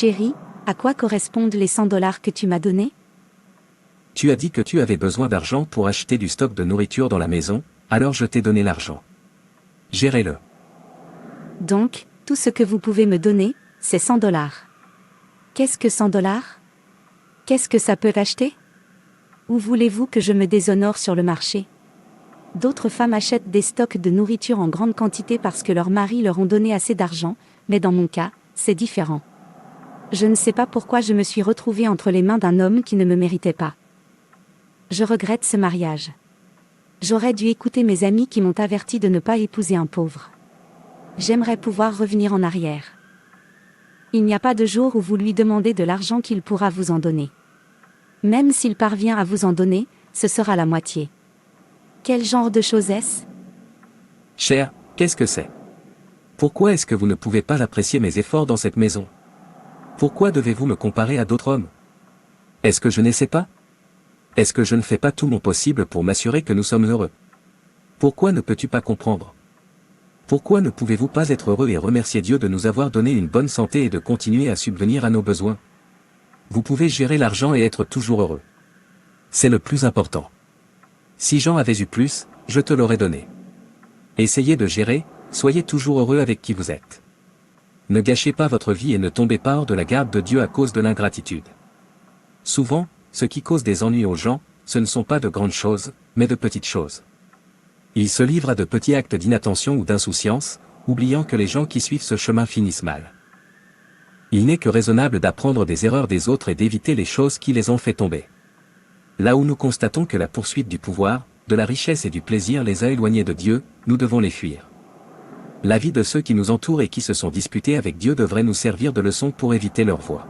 Chérie, à quoi correspondent les 100 dollars que tu m'as donnés? Tu as dit que tu avais besoin d'argent pour acheter du stock de nourriture dans la maison, alors je t'ai donné l'argent. Gérez-le. Donc, tout ce que vous pouvez me donner, c'est 100 dollars. Qu'est-ce que 100 dollars? Qu'est-ce que ça peut acheter? Où voulez-vous que je me déshonore sur le marché? D'autres femmes achètent des stocks de nourriture en grande quantité parce que leurs maris leur ont donné assez d'argent, mais dans mon cas, c'est différent. Je ne sais pas pourquoi je me suis retrouvée entre les mains d'un homme qui ne me méritait pas. Je regrette ce mariage. J'aurais dû écouter mes amis qui m'ont averti de ne pas épouser un pauvre. J'aimerais pouvoir revenir en arrière. Il n'y a pas de jour où vous lui demandez de l'argent qu'il pourra vous en donner. Même s'il parvient à vous en donner, ce sera la moitié. Quel genre de chose est-ce? Cher, qu'est-ce que c'est? Pourquoi est-ce que vous ne pouvez pas apprécier mes efforts dans cette maison? Pourquoi devez-vous me comparer à d'autres hommes? Est-ce que je n'essaie pas? Est-ce que je ne fais pas tout mon possible pour m'assurer que nous sommes heureux? Pourquoi ne peux-tu pas comprendre? Pourquoi ne pouvez-vous pas être heureux et remercier Dieu de nous avoir donné une bonne santé et de continuer à subvenir à nos besoins? Vous pouvez gérer l'argent et être toujours heureux. C'est le plus important. Si j'en avais eu plus, je te l'aurais donné. Essayez de gérer, soyez toujours heureux avec qui vous êtes. Ne gâchez pas votre vie et ne tombez pas hors de la garde de Dieu à cause de l'ingratitude. Souvent, ce qui cause des ennuis aux gens, ce ne sont pas de grandes choses, mais de petites choses. Ils se livrent à de petits actes d'inattention ou d'insouciance, oubliant que les gens qui suivent ce chemin finissent mal. Il n'est que raisonnable d'apprendre des erreurs des autres et d'éviter les choses qui les ont fait tomber. Là où nous constatons que la poursuite du pouvoir, de la richesse et du plaisir les a éloignés de Dieu, nous devons les fuir. La vie de ceux qui nous entourent et qui se sont disputés avec Dieu devrait nous servir de leçon pour éviter leur voie.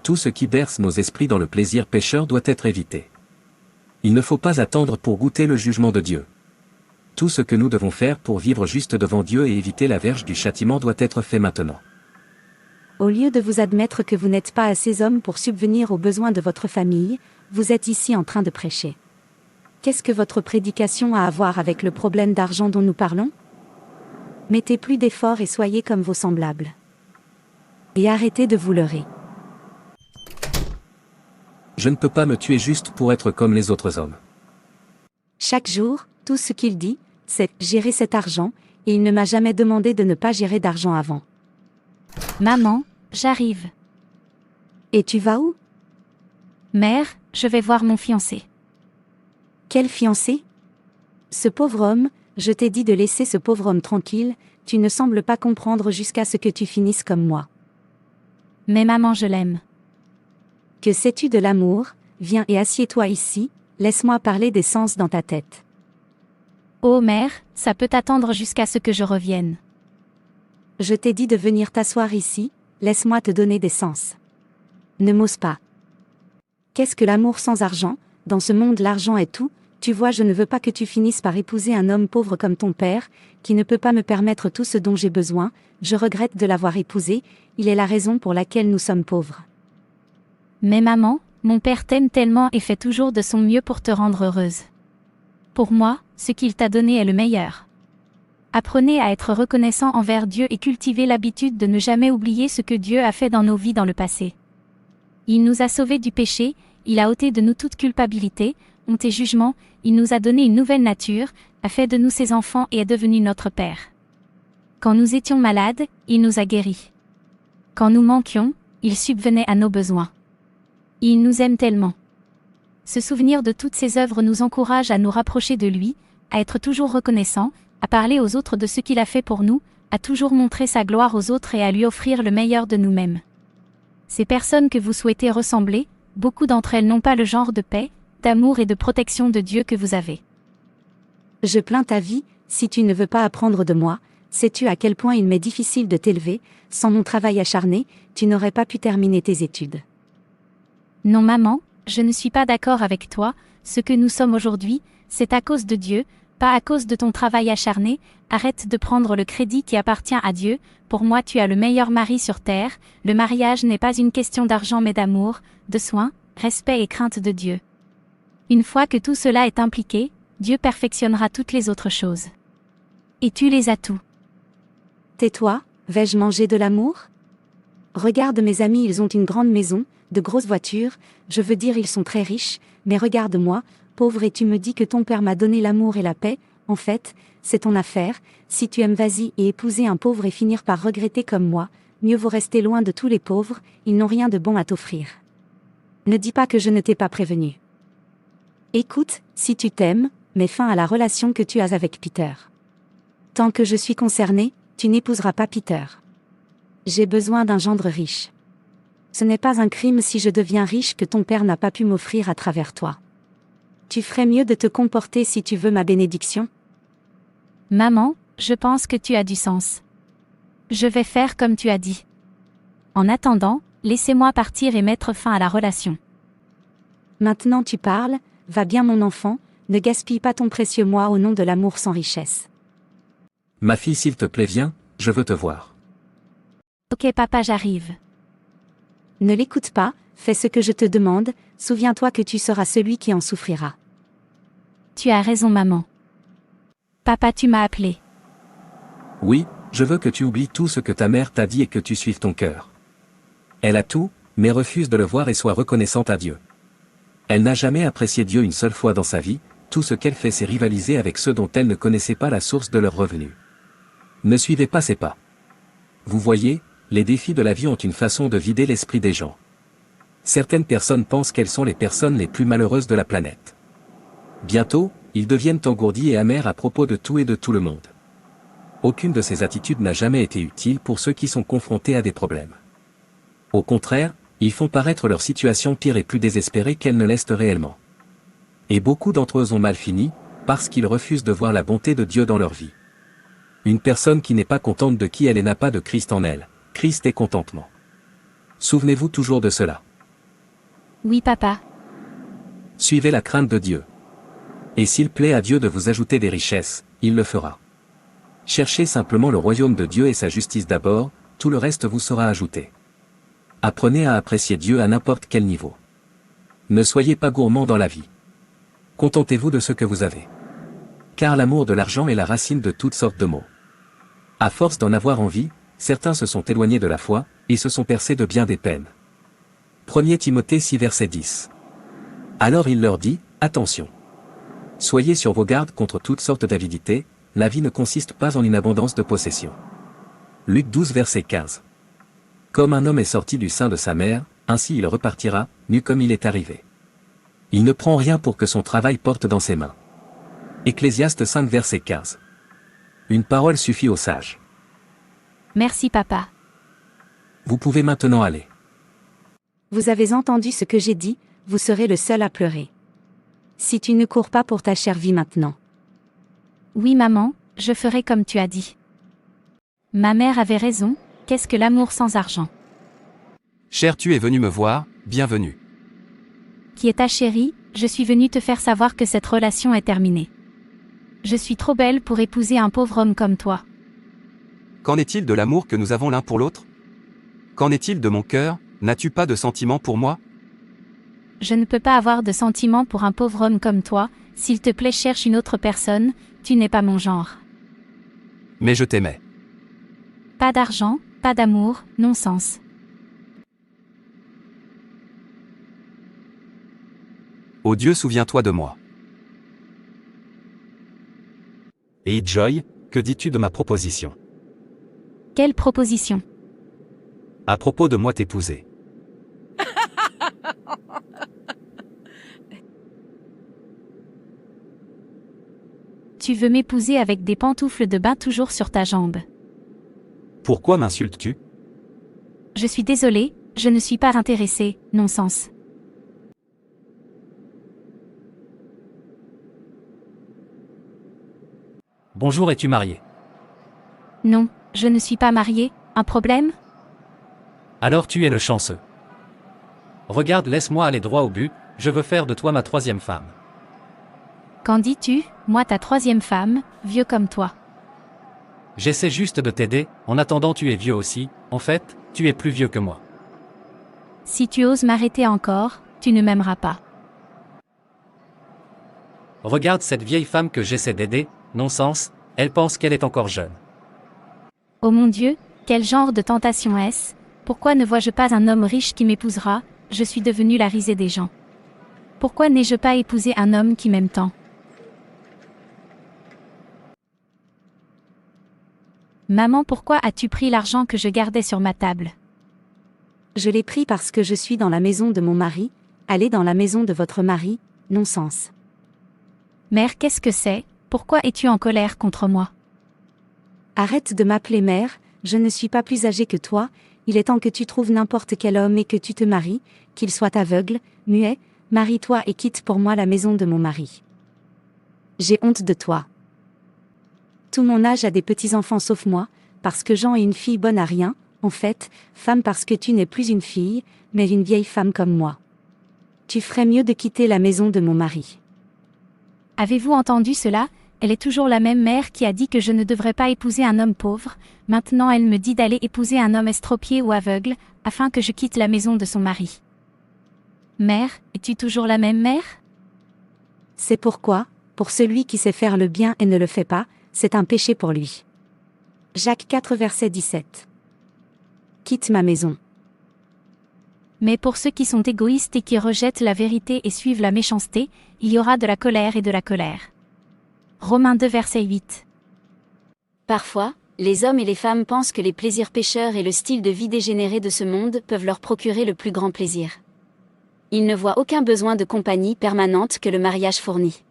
Tout ce qui berce nos esprits dans le plaisir pécheur doit être évité. Il ne faut pas attendre pour goûter le jugement de Dieu. Tout ce que nous devons faire pour vivre juste devant Dieu et éviter la verge du châtiment doit être fait maintenant. Au lieu de vous admettre que vous n'êtes pas assez homme pour subvenir aux besoins de votre famille, vous êtes ici en train de prêcher. Qu'est-ce que votre prédication a à voir avec le problème d'argent dont nous parlons? Mettez plus d'efforts et soyez comme vos semblables. Et arrêtez de vous leurrer. Je ne peux pas me tuer juste pour être comme les autres hommes. Chaque jour, tout ce qu'il dit, c'est « gérer cet argent » et il ne m'a jamais demandé de ne pas gérer d'argent avant. Maman, j'arrive. Et tu vas où? Mère, je vais voir mon fiancé. Quel fiancé? Ce pauvre homme, je t'ai dit de laisser ce pauvre homme tranquille, tu ne sembles pas comprendre jusqu'à ce que tu finisses comme moi. Mais maman, je l'aime. Que sais-tu de l'amour? Viens et assieds-toi ici, laisse-moi parler des sens dans ta tête. Oh mère, ça peut attendre jusqu'à ce que je revienne. Je t'ai dit de venir t'asseoir ici, laisse-moi te donner des sens. Ne m'ose pas. Qu'est-ce que l'amour sans argent? Dans ce monde l'argent est tout, tu vois je ne veux pas que tu finisses par épouser un homme pauvre comme ton père, qui ne peut pas me permettre tout ce dont j'ai besoin, je regrette de l'avoir épousé, il est la raison pour laquelle nous sommes pauvres. Mais maman, mon père t'aime tellement et fait toujours de son mieux pour te rendre heureuse. Pour moi, ce qu'il t'a donné est le meilleur. Apprenez à être reconnaissant envers Dieu et cultivez l'habitude de ne jamais oublier ce que Dieu a fait dans nos vies dans le passé. Il nous a sauvés du péché, il a ôté de nous toute culpabilité, honte et jugement, il nous a donné une nouvelle nature, a fait de nous ses enfants et est devenu notre Père. Quand nous étions malades, il nous a guéris. Quand nous manquions, il subvenait à nos besoins. Il nous aime tellement. Se souvenir de toutes ses œuvres nous encourage à nous rapprocher de lui, à être toujours reconnaissants, à parler aux autres de ce qu'il a fait pour nous, à toujours montrer sa gloire aux autres et à lui offrir le meilleur de nous-mêmes. Ces personnes que vous souhaitez ressembler, beaucoup d'entre elles n'ont pas le genre de paix, d'amour et de protection de Dieu que vous avez. Je plains ta vie, si tu ne veux pas apprendre de moi, sais-tu à quel point il m'est difficile de t'élever, sans mon travail acharné, tu n'aurais pas pu terminer tes études. Non maman, je ne suis pas d'accord avec toi, ce que nous sommes aujourd'hui, c'est à cause de Dieu, pas à cause de ton travail acharné, arrête de prendre le crédit qui appartient à Dieu, pour moi tu as le meilleur mari sur terre, le mariage n'est pas une question d'argent mais d'amour, de soins, respect et crainte de Dieu. Une fois que tout cela est impliqué, Dieu perfectionnera toutes les autres choses. Et tu les as tout. Tais-toi, vais-je manger de l'amour? Regarde mes amis, ils ont une grande maison, de grosses voitures, je veux dire ils sont très riches, mais regarde-moi, pauvre, et tu me dis que ton père m'a donné l'amour et la paix. En fait, c'est ton affaire, si tu aimes vas-y et épouser un pauvre et finir par regretter comme moi, mieux vaut rester loin de tous les pauvres, ils n'ont rien de bon à t'offrir. Ne dis pas que je ne t'ai pas prévenu. Écoute, si tu t'aimes, mets fin à la relation que tu as avec Peter. Tant que je suis concernée, tu n'épouseras pas Peter. J'ai besoin d'un gendre riche. Ce n'est pas un crime si je deviens riche que ton père n'a pas pu m'offrir à travers toi. Tu ferais mieux de te comporter si tu veux ma bénédiction. Maman, je pense que tu as du sens. Je vais faire comme tu as dit. En attendant, laissez-moi partir et mettre fin à la relation. Maintenant tu parles, va bien mon enfant, ne gaspille pas ton précieux moi au nom de l'amour sans richesse. Ma fille, s'il te plaît, viens, je veux te voir. Ok papa, j'arrive. Ne l'écoute pas, fais ce que je te demande, souviens-toi que tu seras celui qui en souffrira. Tu as raison maman. Papa, tu m'as appelé. Oui, je veux que tu oublies tout ce que ta mère t'a dit et que tu suives ton cœur. Elle a tout, mais refuse de le voir et sois reconnaissante à Dieu. Elle n'a jamais apprécié Dieu une seule fois dans sa vie, tout ce qu'elle fait c'est rivaliser avec ceux dont elle ne connaissait pas la source de leurs revenus. Ne suivez pas ses pas. Vous voyez, les défis de la vie ont une façon de vider l'esprit des gens. Certaines personnes pensent qu'elles sont les personnes les plus malheureuses de la planète. Bientôt, ils deviennent engourdis et amers à propos de tout et de tout le monde. Aucune de ces attitudes n'a jamais été utile pour ceux qui sont confrontés à des problèmes. Au contraire, ils font paraître leur situation pire et plus désespérée qu'elle ne l'est réellement. Et beaucoup d'entre eux ont mal fini, parce qu'ils refusent de voir la bonté de Dieu dans leur vie. Une personne qui n'est pas contente de qui elle est n'a pas de Christ en elle. Christ est contentement. Souvenez-vous toujours de cela. Oui papa. Suivez la crainte de Dieu. Et s'il plaît à Dieu de vous ajouter des richesses, il le fera. Cherchez simplement le royaume de Dieu et sa justice d'abord, tout le reste vous sera ajouté. Apprenez à apprécier Dieu à n'importe quel niveau. Ne soyez pas gourmand dans la vie. Contentez-vous de ce que vous avez. Car l'amour de l'argent est la racine de toutes sortes de maux. À force d'en avoir envie, certains se sont éloignés de la foi, et se sont percés de bien des peines. 1 Timothée 6 verset 10. Alors il leur dit, attention. Soyez sur vos gardes contre toutes sortes d'avidités, la vie ne consiste pas en une abondance de possessions. Luc 12 verset 15. Comme un homme est sorti du sein de sa mère, ainsi il repartira, nu comme il est arrivé. Il ne prend rien pour que son travail porte dans ses mains. Ecclésiaste 5 verset 15. Une parole suffit aux sages. Merci papa. Vous pouvez maintenant aller. Vous avez entendu ce que j'ai dit, vous serez le seul à pleurer. Si tu ne cours pas pour ta chère vie maintenant. Oui maman, je ferai comme tu as dit. Ma mère avait raison, qu'est-ce que l'amour sans argent? Cher, tu es venu me voir, bienvenue. Qui est ta chérie, je suis venue te faire savoir que cette relation est terminée. Je suis trop belle pour épouser un pauvre homme comme toi. Qu'en est-il de l'amour que nous avons l'un pour l'autre? Qu'en est-il de mon cœur, n'as-tu pas de sentiments pour moi? Je ne peux pas avoir de sentiments pour un pauvre homme comme toi, s'il te plaît cherche une autre personne, tu n'es pas mon genre. Mais je t'aimais. Pas d'argent, pas d'amour, non-sens. Ô Dieu, souviens-toi de moi. Et Joy, que dis-tu de ma proposition? Quelle proposition? À propos de moi t'épouser. Tu veux m'épouser avec des pantoufles de bain toujours sur ta jambe. Pourquoi m'insultes-tu? Je suis désolée, je ne suis pas intéressée, non-sens. Bonjour, es-tu marié? Non, je ne suis pas mariée, un problème? Alors tu es le chanceux. Regarde, laisse-moi aller droit au but, je veux faire de toi ma troisième femme. Qu'en dis-tu, moi ta troisième femme, vieux comme toi? J'essaie juste de t'aider, en attendant tu es vieux aussi, en fait, tu es plus vieux que moi. Si tu oses m'arrêter encore, tu ne m'aimeras pas. Regarde cette vieille femme que j'essaie d'aider, non-sens, elle pense qu'elle est encore jeune. Oh mon Dieu, quel genre de tentation est-ce? Pourquoi ne vois-je pas un homme riche qui m'épousera? Je suis devenue la risée des gens. Pourquoi n'ai-je pas épousé un homme qui m'aime tant? Maman, pourquoi as-tu pris l'argent que je gardais sur ma table? Je l'ai pris parce que je suis dans la maison de mon mari, allez dans la maison de votre mari, non-sens. Mère, qu'est-ce que c'est? Pourquoi es-tu en colère contre moi? Arrête de m'appeler mère, je ne suis pas plus âgée que toi, il est temps que tu trouves n'importe quel homme et que tu te maries, qu'il soit aveugle, muet, marie-toi et quitte pour moi la maison de mon mari. J'ai honte de toi. Tout mon âge a des petits-enfants sauf moi, parce que Jean est une fille bonne à rien, en fait, femme parce que tu n'es plus une fille, mais une vieille femme comme moi. Tu ferais mieux de quitter la maison de mon mari. Avez-vous entendu cela? Elle est toujours la même mère qui a dit que je ne devrais pas épouser un homme pauvre, maintenant elle me dit d'aller épouser un homme estropié ou aveugle, afin que je quitte la maison de son mari. Mère, es-tu toujours la même mère? C'est pourquoi, pour celui qui sait faire le bien et ne le fait pas, c'est un péché pour lui. Jacques 4 verset 17. Quitte ma maison. Mais pour ceux qui sont égoïstes et qui rejettent la vérité et suivent la méchanceté, il y aura de la colère et de la colère. Romains 2 verset 8. Parfois, les hommes et les femmes pensent que les plaisirs pécheurs et le style de vie dégénéré de ce monde peuvent leur procurer le plus grand plaisir. Ils ne voient aucun besoin de compagnie permanente que le mariage fournit.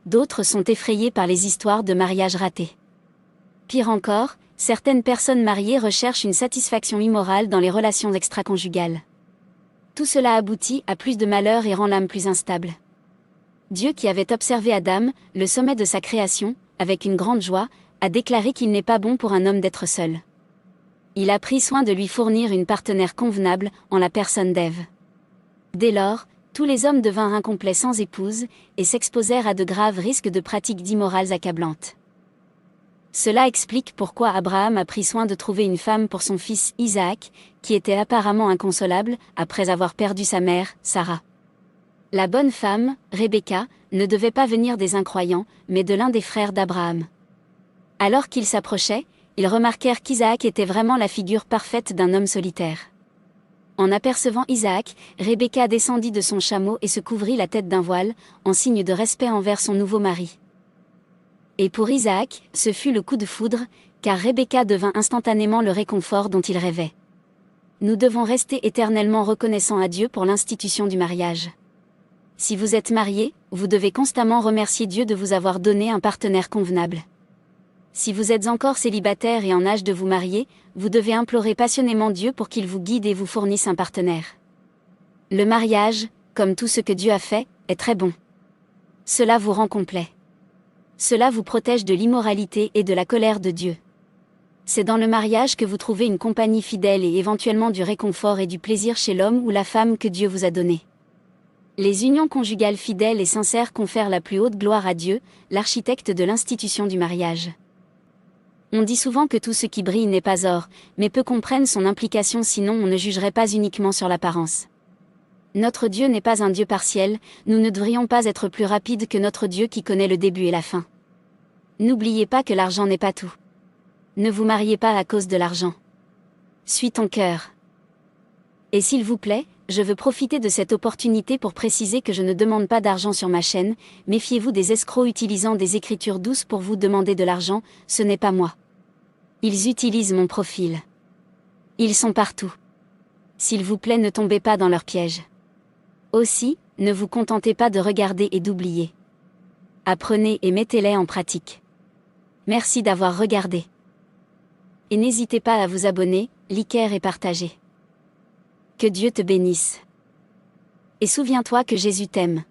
D'autres sont effrayés par les histoires de mariage ratés. Pire encore, certaines personnes mariées recherchent une satisfaction immorale dans les relations extraconjugales. Tout cela aboutit à plus de malheur et rend l'âme plus instable. Dieu qui avait observé Adam, le sommet de sa création, avec une grande joie, a déclaré qu'il n'est pas bon pour un homme d'être seul. Il a pris soin de lui fournir une partenaire convenable, en la personne d'Ève. Dès lors, tous les hommes devinrent incomplets sans épouse, et s'exposèrent à de graves risques de pratiques d'immorales accablantes. Cela explique pourquoi Abraham a pris soin de trouver une femme pour son fils Isaac, qui était apparemment inconsolable, après avoir perdu sa mère, Sarah. La bonne femme, Rebecca, ne devait pas venir des incroyants, mais de l'un des frères d'Abraham. Alors qu'ils s'approchaient, ils remarquèrent qu'Isaac était vraiment la figure parfaite d'un homme solitaire. En apercevant Isaac, Rebecca descendit de son chameau et se couvrit la tête d'un voile, en signe de respect envers son nouveau mari. Et pour Isaac, ce fut le coup de foudre, car Rebecca devint instantanément le réconfort dont il rêvait. Nous devons rester éternellement reconnaissants à Dieu pour l'institution du mariage. Si vous êtes marié, vous devez constamment remercier Dieu de vous avoir donné un partenaire convenable. Si vous êtes encore célibataire et en âge de vous marier, vous devez implorer passionnément Dieu pour qu'il vous guide et vous fournisse un partenaire. Le mariage, comme tout ce que Dieu a fait, est très bon. Cela vous rend complet. Cela vous protège de l'immoralité et de la colère de Dieu. C'est dans le mariage que vous trouvez une compagnie fidèle et éventuellement du réconfort et du plaisir chez l'homme ou la femme que Dieu vous a donné. Les unions conjugales fidèles et sincères confèrent la plus haute gloire à Dieu, l'architecte de l'institution du mariage. On dit souvent que tout ce qui brille n'est pas or, mais peu comprennent son implication, sinon on ne jugerait pas uniquement sur l'apparence. Notre Dieu n'est pas un Dieu partiel, nous ne devrions pas être plus rapides que notre Dieu qui connaît le début et la fin. N'oubliez pas que l'argent n'est pas tout. Ne vous mariez pas à cause de l'argent. Suis ton cœur. Et s'il vous plaît, je veux profiter de cette opportunité pour préciser que je ne demande pas d'argent sur ma chaîne, méfiez-vous des escrocs utilisant des écritures douces pour vous demander de l'argent, ce n'est pas moi. Ils utilisent mon profil. Ils sont partout. S'il vous plaît, ne tombez pas dans leur piège. Aussi, ne vous contentez pas de regarder et d'oublier. Apprenez et mettez-les en pratique. Merci d'avoir regardé. Et n'hésitez pas à vous abonner, liker et partager. Que Dieu te bénisse. Et souviens-toi que Jésus t'aime.